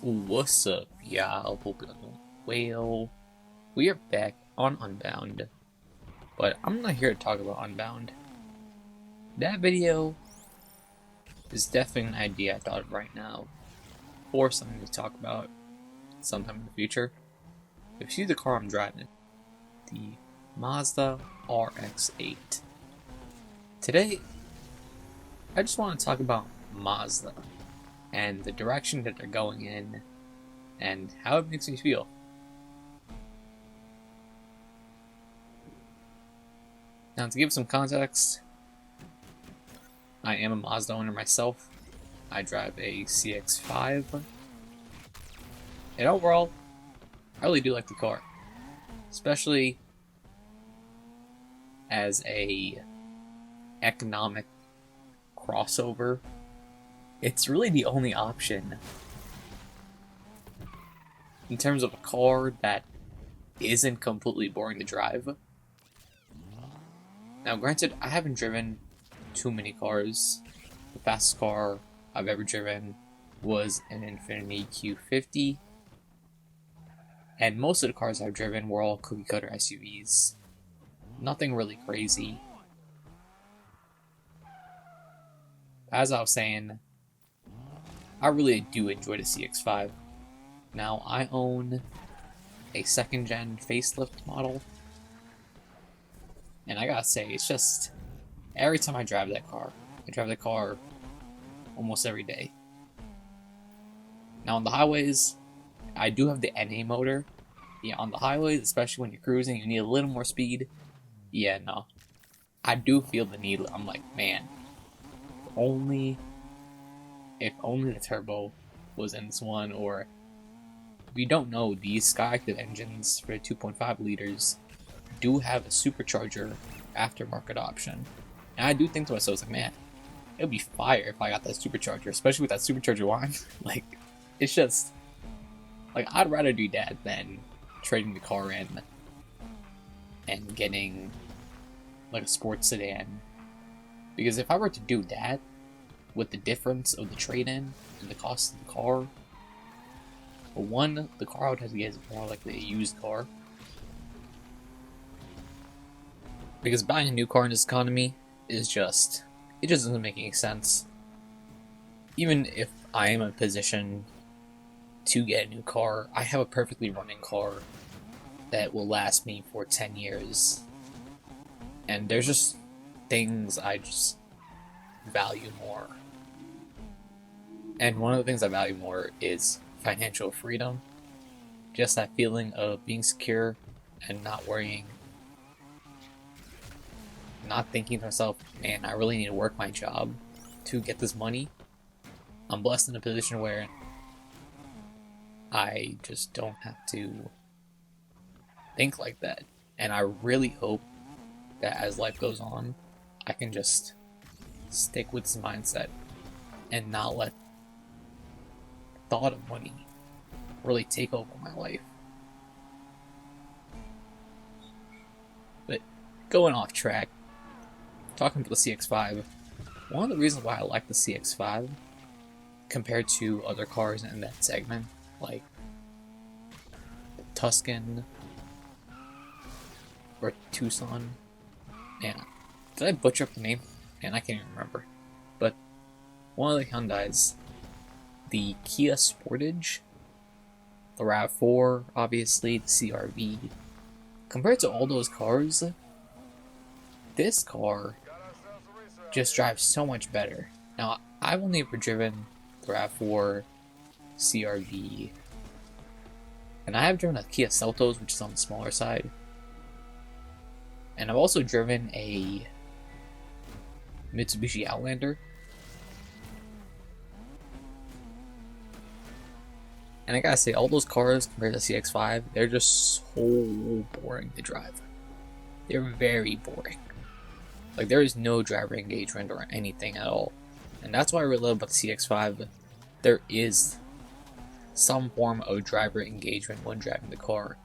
What's up, y'all? Hope you're doing well. We are back on Unbound, but I'm not here to talk about Unbound. That video is definitely an idea I thought of right now, or something to talk about sometime in the future. If you see the car I'm driving, the Mazda RX-8. Today, I just want to talk about Mazda and the direction that they're going in and how it makes me feel. Now, to give some context, I am a Mazda owner myself. I drive a CX-5, and overall, I really do like the car, especially as a economic crossover. It's really the only option in terms of a car that isn't completely boring to drive. Now, granted, I haven't driven too many cars. The fastest car I've ever driven was an Infiniti Q50, and most of the cars I've driven were all cookie cutter SUVs. Nothing really crazy. As I was saying, I really do enjoy the CX-5. Now, I own a second gen facelift model, and I gotta say, it's just every time I drive that car, almost every day. Now, on the highways, I do have the NA motor. Yeah, on the highways, especially when you're cruising, you need a little more speed. Yeah, no. I do feel the need. I'm like, man, if only the turbo was in this one, or if you don't know, these Skyactiv engines for 2.5 liters do have a supercharger aftermarket option. And I do think to myself, like, man, it would be fire if I got that supercharger, especially with that supercharger line. Like, it's just, like, I'd rather do that than trading the car in and getting, like, a sports sedan. Because if I were to do that, with the difference of the trade-in and the cost of the car, for one, the car I would have to get is more likely a used car. Because buying a new car in this economy is just, it just doesn't make any sense. Even if I am in a position to get a new car, I have a perfectly running car that will last me for 10 years. And there's just things I just value more. And one of the things I value more is financial freedom. Just that feeling of being secure and not worrying. Not thinking to myself, man, I really need to work my job to get this money. I'm blessed in a position where I just don't have to think like that. And I really hope that as life goes on, I can just stick with this mindset and not let the thought of money really take over my life. But going off track, talking about the CX-5, one of the reasons why I like the CX-5 compared to other cars in that segment, like the Tuscan or Tucson, man, did I butcher up the name? Man, I can't even remember. But one of the Hyundais, the Kia Sportage, the RAV4, obviously, the CR-V, compared to all those cars, this car just drives so much better. Now, I've only ever driven the RAV4, CR-V, and I have driven a Kia Seltos, which is on the smaller side. And I've also driven a Mitsubishi Outlander. And I gotta say, all those cars compared to the CX-5, they're just so boring to drive. They're very boring. Like, there is no driver engagement or anything at all. And that's what I really love about the CX-5. There is some form of driver engagement when driving the car.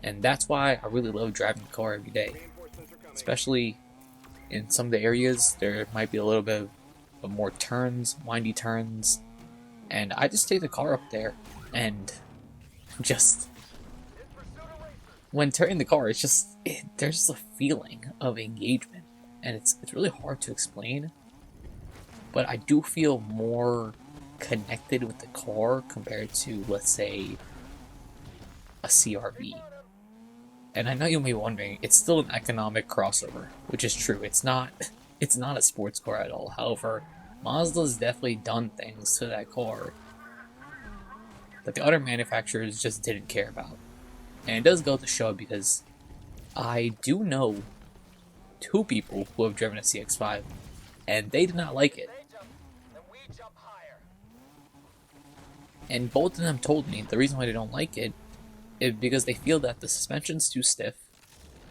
And that's why I really love driving the car every day. Especially in some of the areas, there might be a little bit of more turns, windy turns. And I just take the car up there and just, when turning the car, it's just, there's just a feeling of engagement. And it's really hard to explain, but I do feel more connected with the car compared to, let's say, a CRV. And I know you may be wondering, it's still an economic crossover, which is true. It's not a sports car at all. However, Mazda's definitely done things to that car that the other manufacturers just didn't care about. And it does go to show because I do know 2 people who have driven a CX-5 and they did not like it. And both of them told me the reason why they don't like it is because they feel that the suspension's too stiff,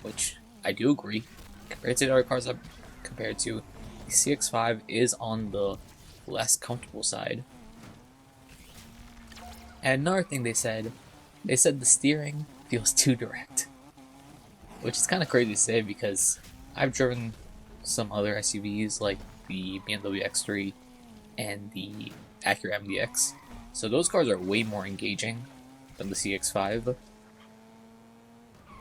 which I do agree. Compared to the other cars I've compared to, the CX-5 is on the less comfortable side. And another thing they said the steering feels too direct. Which is kind of crazy to say because I've driven some other SUVs like the BMW X3 and the Acura MDX. So those cars are way more engaging than the CX-5.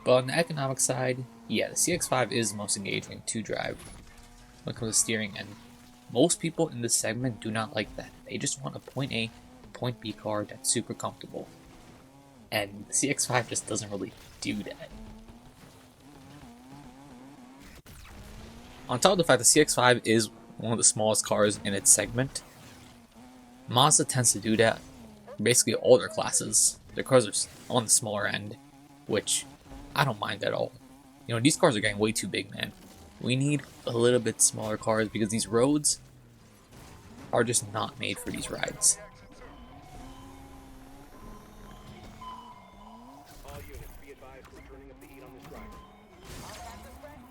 But on the economic side, yeah, the CX-5 is most engaging to drive when it comes to steering, and most people in this segment do not like that. They just want a point A, point B car that's super comfortable. And the CX-5 just doesn't really do that. On top of the fact the CX-5 is one of the smallest cars in its segment, Mazda tends to do that basically all their classes. Their cars are on the smaller end, which I don't mind at all. You know, these cars are getting way too big, man. We need a little bit smaller cars because these roads are just not made for these rides.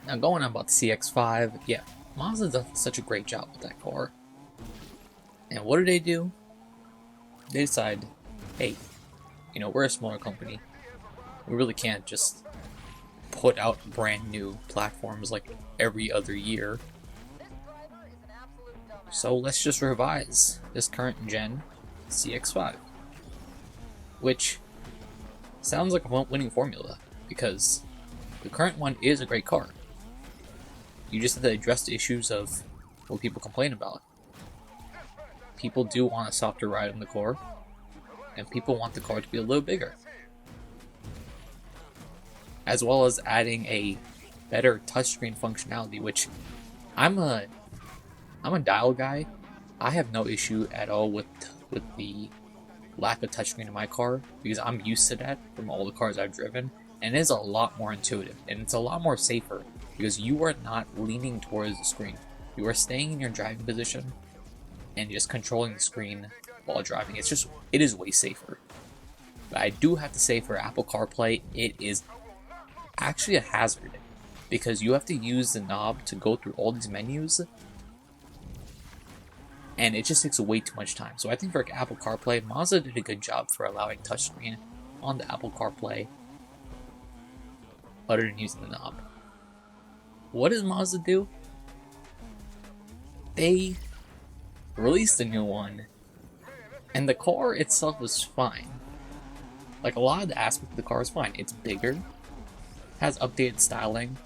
Now going on about the CX-5, yeah, Mazda does such a great job with that car. And what do? They decide, hey, you know, we're a smaller company. We really can't just put out brand new platforms like every other year. So let's just revise this current gen CX-5. Which sounds like a winning formula because the current one is a great car. You just have to address the issues of what people complain about. People do want a softer ride in the car, and people want the car to be a little bigger. As well as adding a better touchscreen functionality, which I'm a dial guy. I have no issue at all with the lack of touchscreen in my car because I'm used to that from all the cars I've driven, and it is a lot more intuitive and it's a lot more safer because you are not leaning towards the screen. You are staying in your driving position and just controlling the screen while driving. It is way safer. But I do have to say for Apple CarPlay, it is actually a hazard because you have to use the knob to go through all these menus and it just takes way too much time. So I think for Apple CarPlay, Mazda did a good job for allowing touchscreen on the Apple CarPlay other than using the knob. What does Mazda do? They released a new one and the car itself is fine. Like a lot of the aspects of the car is fine. It's bigger, has updated styling.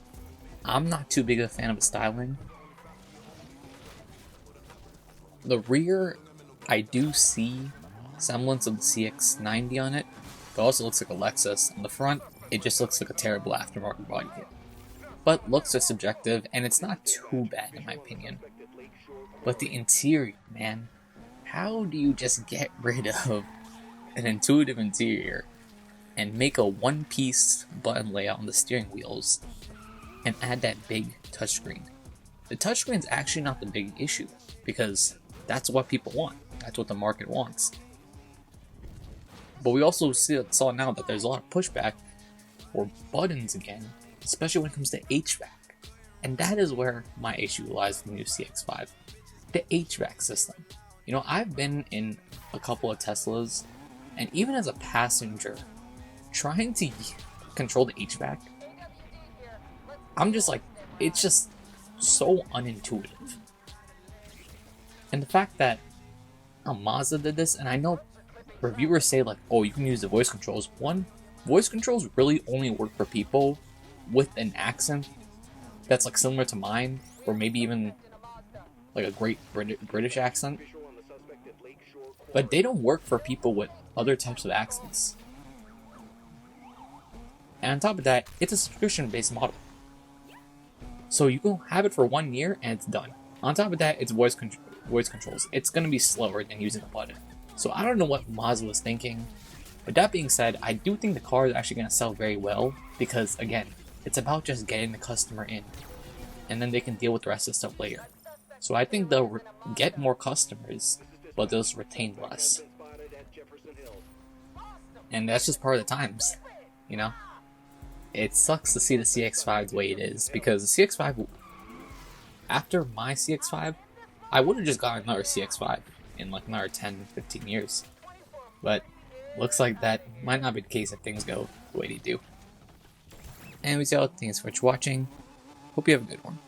I'm not too big of a fan of the styling. The rear, I do see semblance of the CX-90 on it. It also looks like a Lexus. On the front, it just looks like a terrible aftermarket body kit. But looks are subjective, and it's not too bad in my opinion. But the interior, man, how do you just get rid of an intuitive interior and make a one-piece button layout on the steering wheels and add that big touchscreen? The touchscreen is actually not the big issue because that's what people want. That's what the market wants. But we also saw now that there's a lot of pushback for buttons again, especially when it comes to HVAC. And that is where my issue lies with the new CX-5. The HVAC system. You know, I've been in a couple of Teslas, and even as a passenger, trying to control the HVAC, I'm just like, it's just so unintuitive. And the fact that how Mazda did this, and I know reviewers say like, oh, you can use the voice controls. One, voice controls really only work for people with an accent that's like similar to mine, or maybe even like a great British accent. But they don't work for people with other types of accents. And on top of that, it's a subscription-based model. So you can have it for 1 year and it's done. On top of that, it's voice controls. It's going to be slower than using a button. So I don't know what Mazda was thinking. But that being said, I do think the car is actually going to sell very well because, again, it's about just getting the customer in. And then they can deal with the rest of the stuff later. So I think they'll get more customers, but they'll just retain less. And that's just part of the times, you know? It sucks to see the CX-5 the way it is, because the CX-5, after my CX-5, I would have just gotten another CX-5 in like another 10, 15 years. But looks like that might not be the case if things go the way they do. Anyways, y'all, thanks so much for watching. Hope you have a good one.